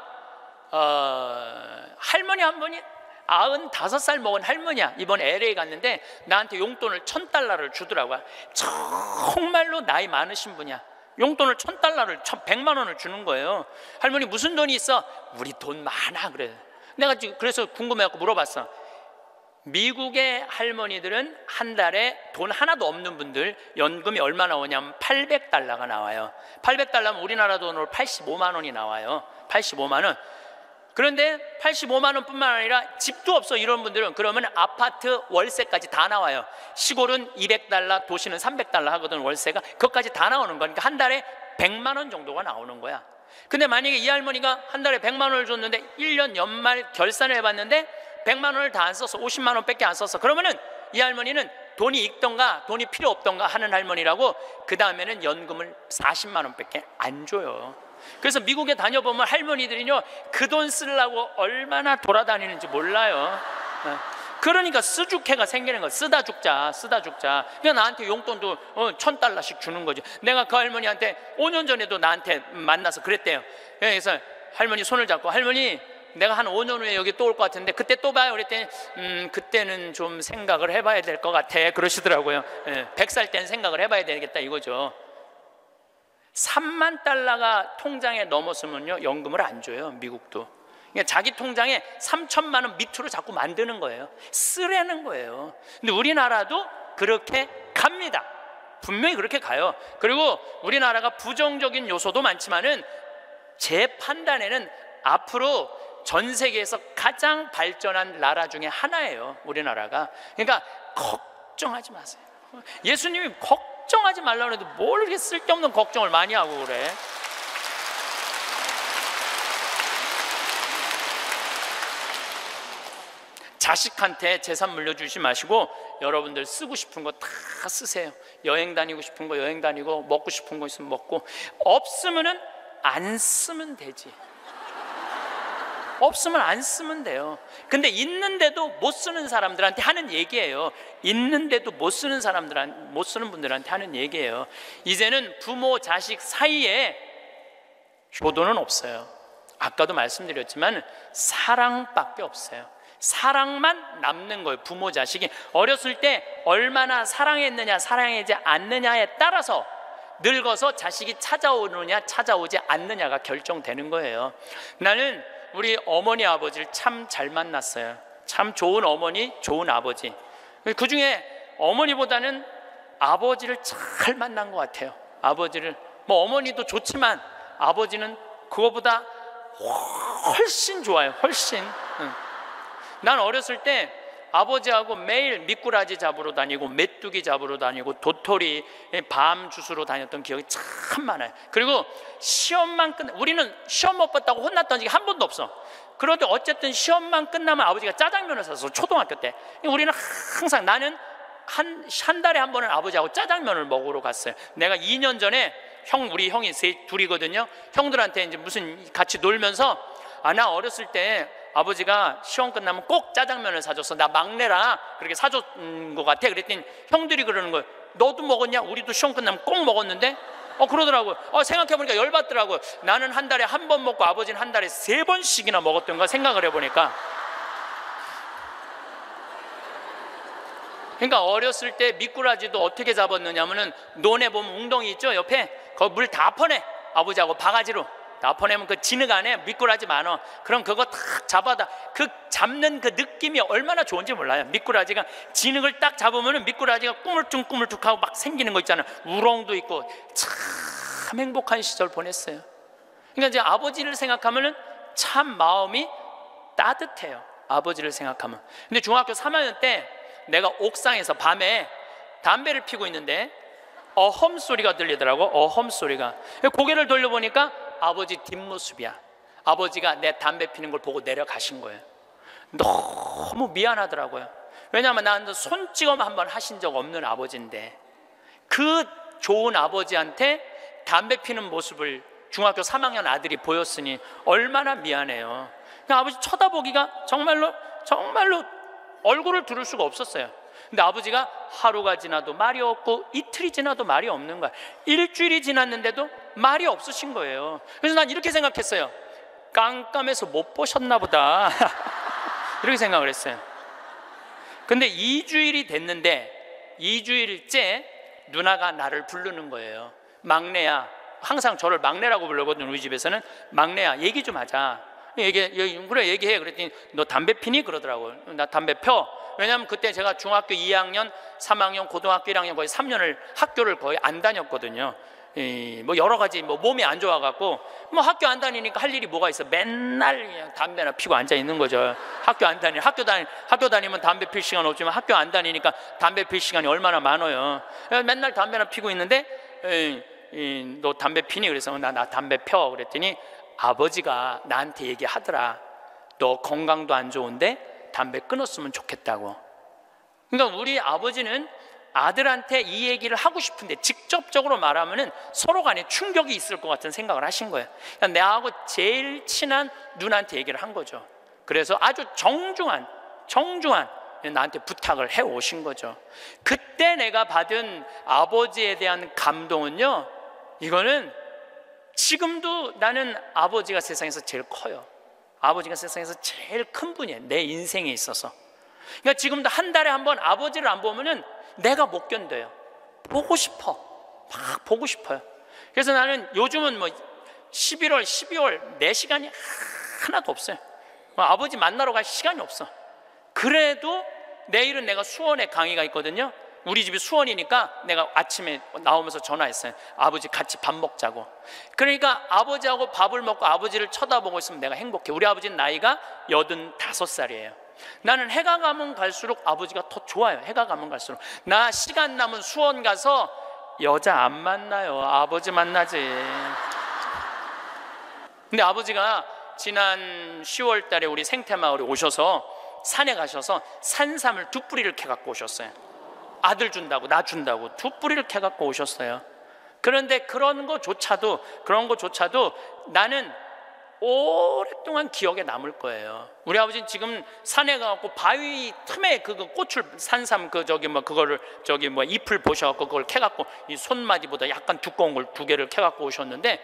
할머니 한 분이 95살 먹은 할머니야. 이번에 LA 갔는데 나한테 용돈을 $1,000를 주더라고요. 정말로 나이 많으신 분이야. 용돈을 $1,000를 100만 원을 주는 거예요. 할머니 무슨 돈이 있어? 우리 돈 많아 그래. 내가 지금 그래서 궁금해갖고 물어봤어. 미국의 할머니들은 한 달에 돈 하나도 없는 분들 연금이 얼마 나오냐면 $800가 나와요. $800면 우리나라 돈으로 85만 원이 나와요. 85만 원. 그런데 85만 원뿐만 아니라 집도 없어 이런 분들은 그러면 아파트 월세까지 다 나와요. 시골은 $200, 도시는 $300 하거든 월세가. 그것까지 다 나오는 거니까 한 달에 100만 원 정도가 나오는 거야. 근데 만약에 이 할머니가 한 달에 100만 원을 줬는데 1년 연말 결산을 해봤는데 100만 원을 다 안 썼어. 50만 원밖에 안 썼어. 그러면은 이 할머니는 돈이 있던가 돈이 필요 없던가 하는 할머니라고. 그 다음에는 연금을 40만 원밖에 안 줘요. 그래서 미국에 다녀보면 할머니들이요 그 돈 쓰려고 얼마나 돌아다니는지 몰라요. 그러니까 쓰죽해가 생기는 거야. 쓰다 죽자. 그러니까 나한테 용돈도 $1,000씩 주는 거죠. 내가 그 할머니한테 5년 전에도 나한테 만나서 그랬대요. 그래서 할머니 손을 잡고 할머니 내가 한 5년 후에 여기 또 올 것 같은데 그때 또 봐요. 그랬더니 그때는 좀 생각을 해봐야 될 것 같아 그러시더라고요. 100살 때는 생각을 해봐야 되겠다 이거죠. $30,000가 통장에 넘었으면요 연금을 안 줘요 미국도. 그러니까 자기 통장에 3천만 원 밑으로 자꾸 만드는 거예요. 쓰라는 거예요. 근데 우리나라도 그렇게 갑니다. 분명히 그렇게 가요. 그리고 우리나라가 부정적인 요소도 많지만은 제 판단에는 앞으로 전 세계에서 가장 발전한 나라 중에 하나예요 우리나라가. 그러니까 걱정하지 마세요. 예수님이 걱정하지 말라고 해도 뭘 이렇게 쓸데없는 걱정을 많이 하고 그래. 자식한테 재산 물려주지 마시고 여러분들 쓰고 싶은 거 다 쓰세요. 여행 다니고 싶은 거 여행 다니고 먹고 싶은 거 있으면 먹고 없으면은 안 쓰면 되지. 없으면 안 쓰면 돼요. 근데 있는데도 못 쓰는 사람들한테 하는 얘기예요. 있는데도 못 쓰는 사람들한테, 못 쓰는 분들한테 하는 얘기예요. 이제는 부모 자식 사이에 효도는 없어요. 아까도 말씀드렸지만 사랑밖에 없어요. 사랑만 남는 거예요. 부모 자식이 어렸을 때 얼마나 사랑했느냐 사랑하지 않느냐에 따라서 늙어서 자식이 찾아오느냐 찾아오지 않느냐가 결정되는 거예요. 나는 우리 어머니 아버지를 참 잘 만났어요. 참 좋은 어머니 좋은 아버지. 그 중에 어머니보다는 아버지를 잘 만난 것 같아요. 아버지를 뭐 어머니도 좋지만 아버지는 그거보다 훨씬 좋아요. 훨씬. 난 어렸을 때 아버지하고 매일 미꾸라지 잡으러 다니고 메뚜기 잡으러 다니고 도토리 밤 주스러 다녔던 기억이 참 많아요. 그리고 시험만 우리는 시험 못 봤다고 혼났던 적이 한 번도 없어. 그런데 어쨌든 시험만 끝나면 아버지가 짜장면을 사서 초등학교 때 우리는 항상 나는 한 달에 한 번은 아버지하고 짜장면을 먹으러 갔어요. 내가 2년 전에 우리 형이 둘이거든요. 형들한테 이제 무슨 같이 놀면서 나 어렸을 때 아버지가 시험 끝나면 꼭 짜장면을 사줬어. 나 막내라 그렇게 사줬는 것 같아. 그랬더니 형들이 그러는 거예요. 너도 먹었냐? 우리도 시험 끝나면 꼭 먹었는데? 그러더라고요. 생각해보니까 열받더라고요. 나는 한 달에 한 번 먹고 아버지는 한 달에 3번씩이나 먹었던가 생각을 해보니까. 그러니까 어렸을 때 미꾸라지도 어떻게 잡았느냐면은 논에 보면 웅덩이 있죠 옆에 거기 물 다 퍼내. 아버지하고 바가지로 다 퍼내면 그 진흙 안에 미꾸라지 많어. 그럼 그거 탁 잡아다 그 잡는 그 느낌이 얼마나 좋은지 몰라요. 미꾸라지가 진흙을 딱 잡으면은 미꾸라지가 꾸물쭉꾸물쭉하고 막 생기는 거 있잖아요. 우렁도 있고 참 행복한 시절 보냈어요. 그러니까 이제 아버지를 생각하면은 참 마음이 따뜻해요. 아버지를 생각하면. 근데 중학교 3학년 때 내가 옥상에서 밤에 담배를 피고 있는데 어험 소리가 들리더라고. 어험 소리가. 고개를 돌려보니까 아버지 뒷모습이야. 아버지가 내 담배 피는 걸 보고 내려가신 거예요. 너무 미안하더라고요. 왜냐하면 나는 손찌검 한번 하신 적 없는 아버지인데 그 좋은 아버지한테 담배 피는 모습을 중학교 3학년 아들이 보였으니 얼마나 미안해요. 아버지 쳐다보기가 정말로 얼굴을 들을 수가 없었어요. 근데 아버지가 하루가 지나도 말이 없고 이틀이 지나도 말이 없는 거야. 일주일이 지났는데도 말이 없으신 거예요. 그래서 난 이렇게 생각했어요. 깜깜해서 못 보셨나 보다. 이렇게 생각을 했어요. 근데 2주일이 됐는데 2주일째 누나가 나를 부르는 거예요. 막내야, 항상 저를 막내라고 불러거든요. 우리 집에서는. 막내야, 얘기 좀 하자. 그래, 얘기해. 그랬더니 너 담배 피니? 그러더라고요. 나 담배 펴. 왜냐하면 그때 제가 중학교 2학년, 3학년, 고등학교 1학년 거의 3년을 학교를 거의 안 다녔거든요. 뭐 여러 가지 뭐 몸이 안 좋아갖고 뭐 학교 안 다니니까 할 일이 뭐가 있어. 맨날 그냥 담배나 피고 앉아 있는 거죠. 학교 다니면 담배 필 시간 없지만 학교 안 다니니까 담배 필 시간이 얼마나 많아요. 맨날 담배나 피고 있는데 너 담배 피니? 그래서 나 담배 펴. 그랬더니 아버지가 나한테 얘기하더라. 너 건강도 안 좋은데 담배 끊었으면 좋겠다고. 그러니까 우리 아버지는 아들한테 이 얘기를 하고 싶은데 직접적으로 말하면은 서로 간에 충격이 있을 것 같은 생각을 하신 거예요. 그러니까 내하고 제일 친한 누나한테 얘기를 한 거죠. 그래서 아주 정중한 나한테 부탁을 해 오신 거죠. 그때 내가 받은 아버지에 대한 감동은요, 이거는 지금도 나는 아버지가 세상에서 제일 커요. 아버지가 세상에서 제일 큰 분이에요, 내 인생에 있어서. 그러니까 지금도 한 달에 한 번 아버지를 안 보면은 내가 못 견뎌요. 보고 싶어. 막 보고 싶어요. 그래서 나는 요즘은 뭐 11월, 12월 내 시간이 하나도 없어요. 아버지 만나러 갈 시간이 없어. 그래도 내일은 내가 수원에 강의가 있거든요. 우리 집이 수원이니까 내가 아침에 나오면서 전화했어요. 아버지 같이 밥 먹자고. 그러니까 아버지하고 밥을 먹고 아버지를 쳐다보고 있으면 내가 행복해. 우리 아버지는 나이가 85살이에요 나는 해가 가면 갈수록 아버지가 더 좋아요. 해가 가면 갈수록. 나 시간 남은 수원 가서 여자 안 만나요. 아버지 만나지. 근데 아버지가 지난 10월 달에 우리 생태마을에 오셔서 산에 가셔서 산삼을 2뿌리를 캐갖고 오셨어요. 아들 준다고, 나 준다고 2뿌리를 캐갖고 오셨어요. 그런데 그런 거조차도 나는 오랫동안 기억에 남을 거예요. 우리 아버지는 지금 산에 가갖고 바위 틈에 그 꽃을 산삼 그거를 잎을 보셔갖고 그걸 캐갖고 이 손마디보다 약간 두꺼운 걸 2개를 캐갖고 오셨는데,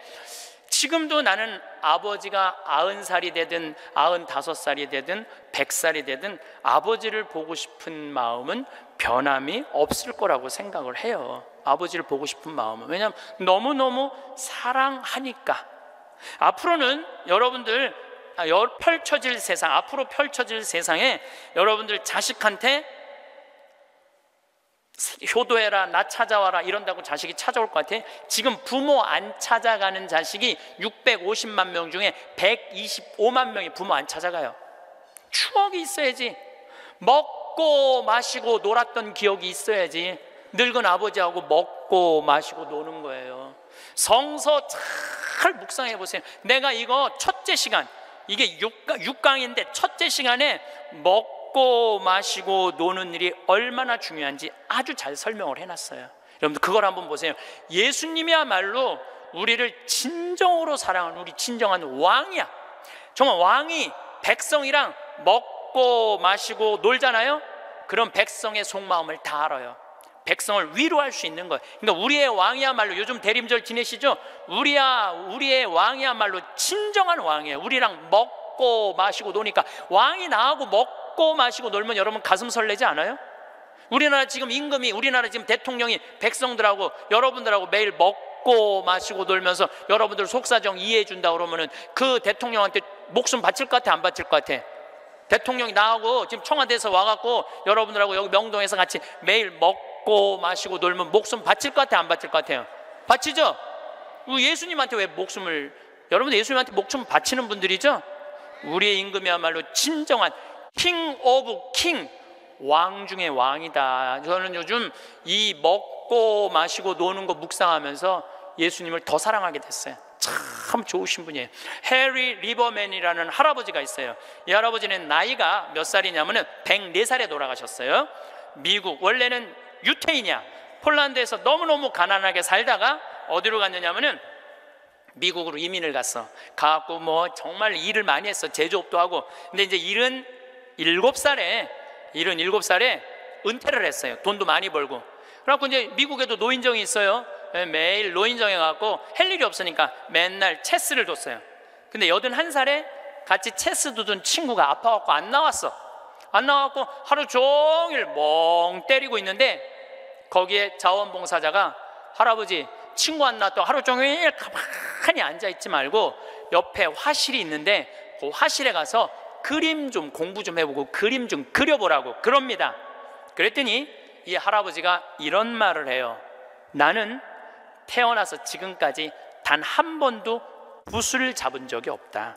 지금도 나는 아버지가 90살이 되든 95살이 되든 100살이 되든 아버지를 보고 싶은 마음은 변함이 없을 거라고 생각을 해요. 아버지를 보고 싶은 마음은. 왜냐하면 너무너무 사랑하니까. 앞으로는 여러분들 앞으로 펼쳐질 세상에 여러분들 자식한테 효도해라, 나 찾아와라 이런다고 자식이 찾아올 것 같아. 지금 부모 안 찾아가는 자식이 650만 명 중에 125만 명이 부모 안 찾아가요. 추억이 있어야지. 먹고 마시고 놀았던 기억이 있어야지. 늙은 아버지하고 먹고 마시고 노는 거예요. 성서 잘 묵상해 보세요. 내가 이거 첫째 시간, 이게 6강인데 첫째 시간에 먹고 마시고 노는 일이 얼마나 중요한지 아주 잘 설명을 해놨어요. 여러분들 그걸 한번 보세요. 예수님이야말로 우리를 진정으로 사랑하는 우리 진정한 왕이야. 정말 왕이 백성이랑 먹고 마시고 놀잖아요. 그럼 백성의 속마음을 다 알아요. 백성을 위로할 수 있는 거예요. 그러니까 우리의 왕이야말로, 요즘 대림절 지내시죠? 우리의 왕이야말로 진정한 왕이에요. 우리랑 먹고 마시고 노니까. 왕이 나하고 먹고 마시고 놀면 여러분 가슴 설레지 않아요? 우리나라 지금 대통령이 백성들하고 여러분들하고 매일 먹고 마시고 놀면서 여러분들 속사정 이해해 준다 그러면은 그 대통령한테 목숨 바칠 것 같아, 안 바칠 것 같아? 대통령이 나하고 지금 청와대에서 와갖고 여러분들하고 여기 명동에서 같이 매일 먹고 마시고 놀면 목숨 바칠 것 같아, 안 바칠 것 같아요? 바치죠? 예수님한테 왜 목숨을, 여러분 예수님한테 목숨 바치는 분들이죠? 우리의 임금이야말로 진정한 킹 오브 킹, 왕 중의 왕이다. 저는 요즘 이 먹고 마시고 노는 거 묵상하면서 예수님을 더 사랑하게 됐어요. 참 좋으신 분이에요. 해리 리버맨이라는 할아버지가 있어요. 이 할아버지는 나이가 몇 살이냐면은 104살에 돌아가셨어요. 미국, 원래는 유태인이야. 폴란드에서 너무너무 가난하게 살다가 어디로 갔느냐면은 미국으로 이민을 갔어. 가갖고 뭐 정말 일을 많이 했어. 제조업도 하고. 근데 이제 77살에 은퇴를 했어요. 돈도 많이 벌고. 그래갖고 이제 미국에도 노인정이 있어요. 매일 노인정에 가갖고 할 일이 없으니까 맨날 체스를 뒀어요. 근데 81살에 같이 체스 두던 친구가 아파갖고 안 나왔어. 안 나와갖고 하루 종일 멍 때리고 있는데 거기에 자원봉사자가 할아버지 친구 안 나왔다고 하루 종일 가만히 앉아있지 말고 옆에 화실이 있는데 그 화실에 가서 그림 좀 공부 좀 해보고 그림 좀 그려보라고 그럽니다. 그랬더니 이 할아버지가 이런 말을 해요. 나는 태어나서 지금까지 단 한 번도 붓을 잡은 적이 없다.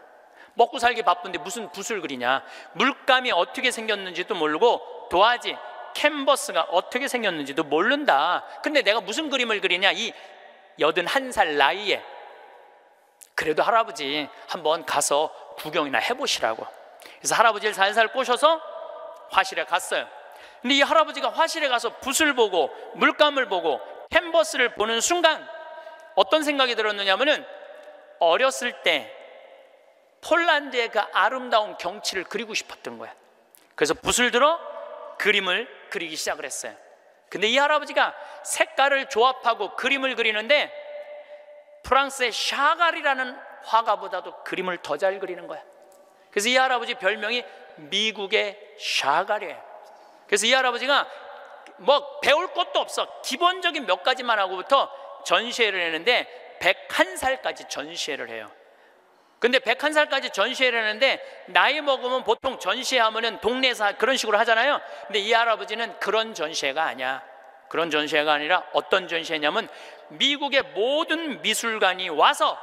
먹고 살기 바쁜데 무슨 붓을 그리냐. 물감이 어떻게 생겼는지도 모르고 도화지, 캔버스가 어떻게 생겼는지도 모른다. 근데 내가 무슨 그림을 그리냐, 이 81살 나이에. 그래도 할아버지 한번 가서 구경이나 해보시라고. 그래서 할아버지를 살살 꼬셔서 화실에 갔어요. 근데 이 할아버지가 화실에 가서 붓을 보고 물감을 보고 캔버스를 보는 순간 어떤 생각이 들었느냐면은 어렸을 때 폴란드의 그 아름다운 경치를 그리고 싶었던 거야. 그래서 붓을 들어 그림을 그리기 시작을 했어요. 근데 이 할아버지가 색깔을 조합하고 그림을 그리는데 프랑스의 샤갈이라는 화가보다도 그림을 더 잘 그리는 거야. 그래서 이 할아버지 별명이 미국의 샤갈이에요. 그래서 이 할아버지가 뭐 배울 것도 없어. 기본적인 몇 가지만 하고부터 전시회를 했는데 101살까지 전시회를 해요. 근데 101살까지 전시회를 하는데 나이 먹으면 보통 전시회하면은 동네에서 그런 식으로 하잖아요. 근데 이 할아버지는 그런 전시회가 아니야. 그런 전시회가 아니라 어떤 전시회냐면 미국의 모든 미술관이 와서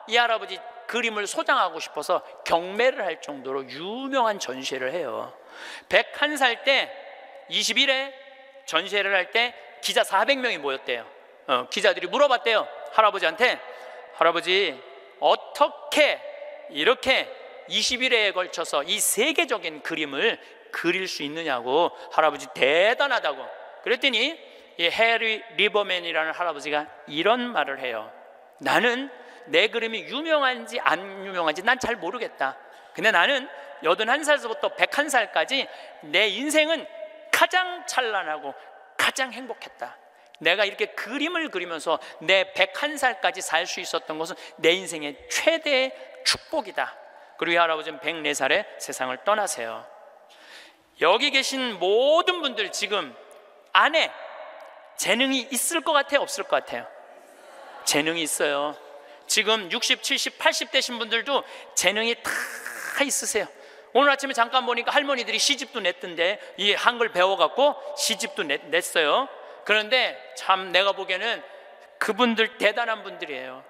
이 할아버지 그림을 소장하고 싶어서 경매를 할 정도로 유명한 전시회를 해요. 101살 때 20일에 전시회를 할 때 기자 400명이 모였대요. 기자들이 물어봤대요. 할아버지한테, 할아버지 어떻게 이렇게 20일에 걸쳐서 이 세계적인 그림을 그릴 수 있느냐고. 할아버지 대단하다고. 그랬더니 이 해리 리버맨이라는 할아버지가 이런 말을 해요. 나는 내 그림이 유명한지 안 유명한지 난 잘 모르겠다. 근데 나는 81살부터 101살까지 내 인생은 가장 찬란하고 가장 행복했다. 내가 이렇게 그림을 그리면서 내 101살까지 살 수 있었던 것은 내 인생의 최대의 축복이다. 그리고 이 할아버지는 104살에 세상을 떠나세요. 여기 계신 모든 분들 지금 안에 재능이 있을 것 같아요, 없을 것 같아요? 재능이 있어요. 지금 60, 70, 80 되신 분들도 재능이 다 있으세요. 오늘 아침에 잠깐 보니까 할머니들이 시집도 냈던데, 이 한글 배워갖고 시집도 냈어요. 그런데 참 내가 보기에는 그분들 대단한 분들이에요.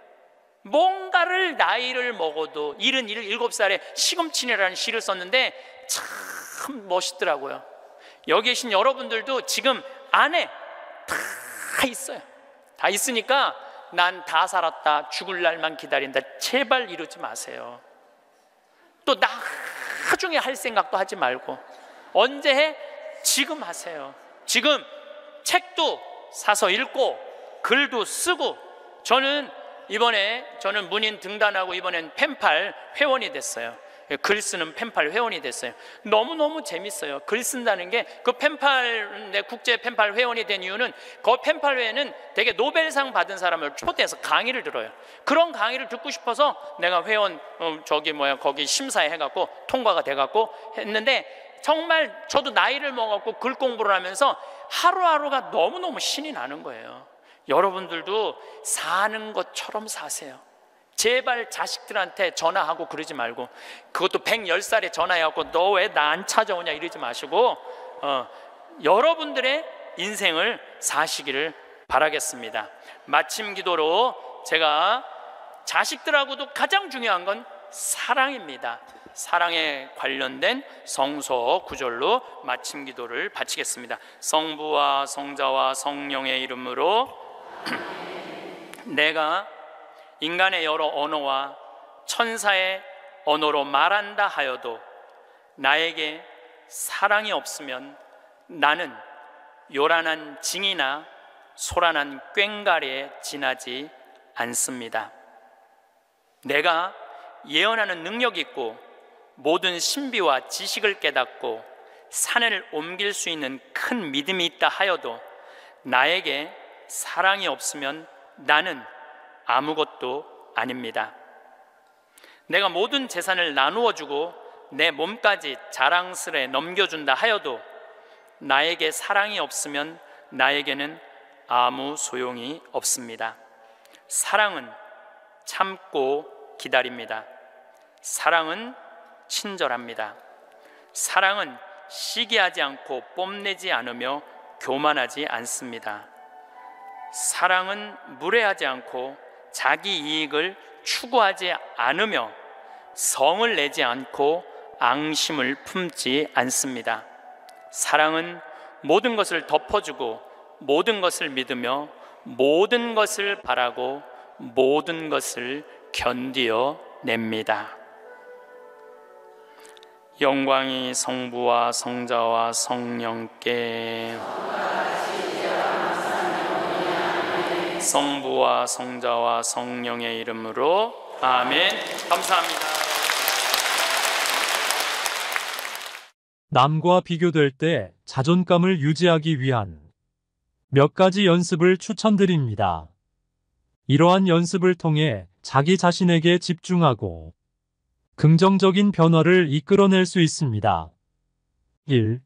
뭔가를 나이를 먹어도 77살에 시금치네라는 시를 썼는데 참 멋있더라고요. 여기 계신 여러분들도 지금 안에 다 있어요. 다 있으니까 난 다 살았다, 죽을 날만 기다린다, 제발 이러지 마세요. 또 나중에 할 생각도 하지 말고 언제 해? 지금 하세요. 지금 책도 사서 읽고 글도 쓰고. 저는 문인 등단하고 이번엔 펜팔 회원이 됐어요. 글 쓰는 펜팔 회원이 됐어요. 너무너무 재밌어요. 글 쓴다는 게. 그 펜팔, 내 국제 펜팔 회원이 된 이유는 그 펜팔 회에는 되게 노벨상 받은 사람을 초대해서 강의를 들어요. 그런 강의를 듣고 싶어서 내가 회원 거기 심사해 갖고 통과가 돼 갖고 했는데, 정말 저도 나이를 먹었고 글 공부를 하면서 하루하루가 너무너무 신이 나는 거예요. 여러분들도 사는 것처럼 사세요. 제발 자식들한테 전화하고 그러지 말고, 그것도 110살에 전화해갖고 너 왜 나 안 찾아오냐 이러지 마시고 여러분들의 인생을 사시기를 바라겠습니다. 마침 기도로 제가 자식들하고도 가장 중요한 건 사랑입니다. 사랑에 관련된 성서 구절로 마침 기도를 바치겠습니다. 성부와 성자와 성령의 이름으로 내가 인간의 여러 언어와 천사의 언어로 말한다 하여도 나에게 사랑이 없으면 나는 요란한 징이나 소란한 꽹가리에 지나지 않습니다. 내가 예언하는 능력이 있고 모든 신비와 지식을 깨닫고 산을 옮길 수 있는 큰 믿음이 있다 하여도 나에게 사랑이 없으면 나는 아무것도 아닙니다. 내가 모든 재산을 나누어 주고 내 몸까지 자랑스레 넘겨준다 하여도 나에게 사랑이 없으면 나에게는 아무 소용이 없습니다. 사랑은 참고 기다립니다. 사랑은 친절합니다. 사랑은 시기하지 않고 뽐내지 않으며 교만하지 않습니다. 사랑은 무례하지 않고 자기 이익을 추구하지 않으며 성을 내지 않고 앙심을 품지 않습니다. 사랑은 모든 것을 덮어주고 모든 것을 믿으며 모든 것을 바라고 모든 것을 견디어 냅니다. 영광이 성부와 성자와 성령께 성부와 성자와 성령의 이름으로 아멘. 감사합니다.
남과 비교될 때 자존감을 유지하기 위한 몇 가지 연습을 추천드립니다. 이러한 연습을 통해 자기 자신에게 집중하고 긍정적인 변화를 이끌어낼 수 있습니다. 1.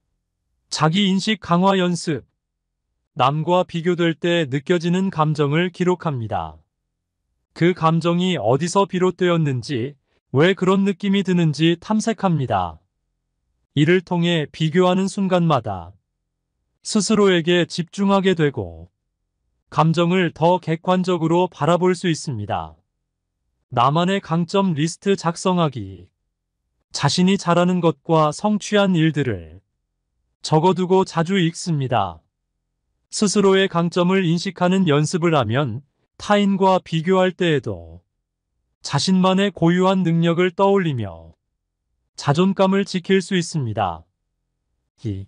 자기인식 강화 연습. 남과 비교될 때 느껴지는 감정을 기록합니다. 그 감정이 어디서 비롯되었는지, 왜 그런 느낌이 드는지 탐색합니다. 이를 통해 비교하는 순간마다 스스로에게 집중하게 되고 감정을 더 객관적으로 바라볼 수 있습니다. 나만의 강점 리스트 작성하기. 자신이 잘하는 것과 성취한 일들을 적어두고 자주 읽습니다. 스스로의 강점을 인식하는 연습을 하면 타인과 비교할 때에도 자신만의 고유한 능력을 떠올리며 자존감을 지킬 수 있습니다. 2.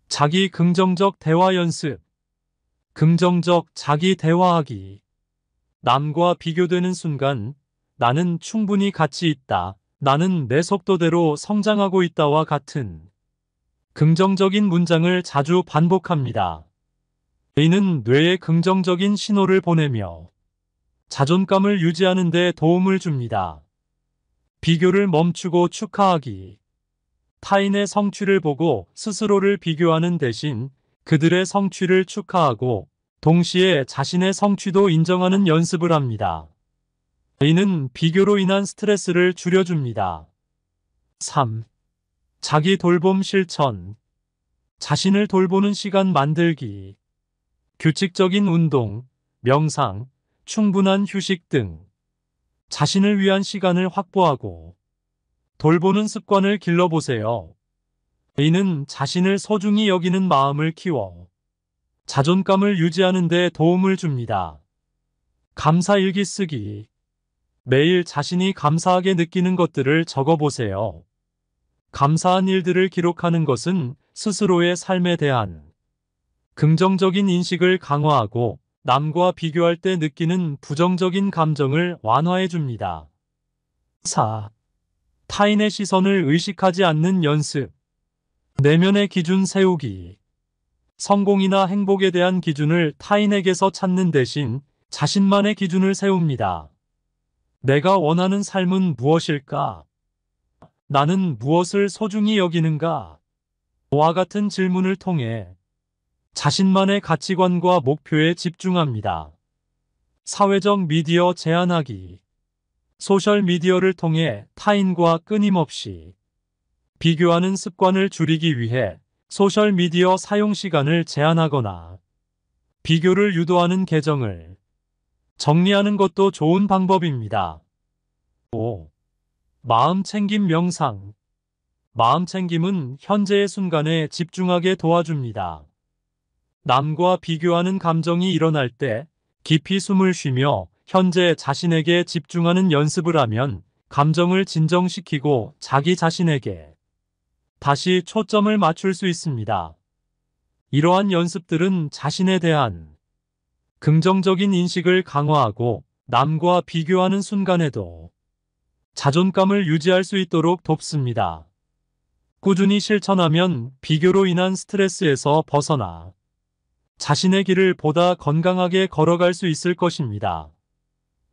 자기 긍정적 대화 연습. 긍정적 자기 대화하기. 남과 비교되는 순간 나는 충분히 가치 있다. 나는 내 속도대로 성장하고 있다와 같은 긍정적인 문장을 자주 반복합니다. 이는 뇌에 긍정적인 신호를 보내며 자존감을 유지하는 데 도움을 줍니다. 비교를 멈추고 축하하기. 타인의 성취를 보고 스스로를 비교하는 대신 그들의 성취를 축하하고 동시에 자신의 성취도 인정하는 연습을 합니다. 이는 비교로 인한 스트레스를 줄여줍니다. 3. 자기 돌봄 실천. 자신을 돌보는 시간 만들기. 규칙적인 운동, 명상, 충분한 휴식 등 자신을 위한 시간을 확보하고 돌보는 습관을 길러보세요. 이는 자신을 소중히 여기는 마음을 키워 자존감을 유지하는 데 도움을 줍니다. 감사일기 쓰기. 매일 자신이 감사하게 느끼는 것들을 적어보세요. 감사한 일들을 기록하는 것은 스스로의 삶에 대한 긍정적인 인식을 강화하고 남과 비교할 때 느끼는 부정적인 감정을 완화해 줍니다. 4. 타인의 시선을 의식하지 않는 연습. 내면의 기준 세우기. 성공이나 행복에 대한 기준을 타인에게서 찾는 대신 자신만의 기준을 세웁니다. 내가 원하는 삶은 무엇일까? 나는 무엇을 소중히 여기는가? 와 같은 질문을 통해 자신만의 가치관과 목표에 집중합니다. 사회적 미디어 제한하기. 소셜미디어를 통해 타인과 끊임없이 비교하는 습관을 줄이기 위해 소셜미디어 사용 시간을 제한하거나 비교를 유도하는 계정을 정리하는 것도 좋은 방법입니다. 5. 마음챙김 명상. 마음챙김은 현재의 순간에 집중하게 도와줍니다. 남과 비교하는 감정이 일어날 때 깊이 숨을 쉬며 현재 자신에게 집중하는 연습을 하면 감정을 진정시키고 자기 자신에게 다시 초점을 맞출 수 있습니다. 이러한 연습들은 자신에 대한 긍정적인 인식을 강화하고 남과 비교하는 순간에도 자존감을 유지할 수 있도록 돕습니다. 꾸준히 실천하면 비교로 인한 스트레스에서 벗어나 자신의 길을 보다 건강하게 걸어갈 수 있을 것입니다.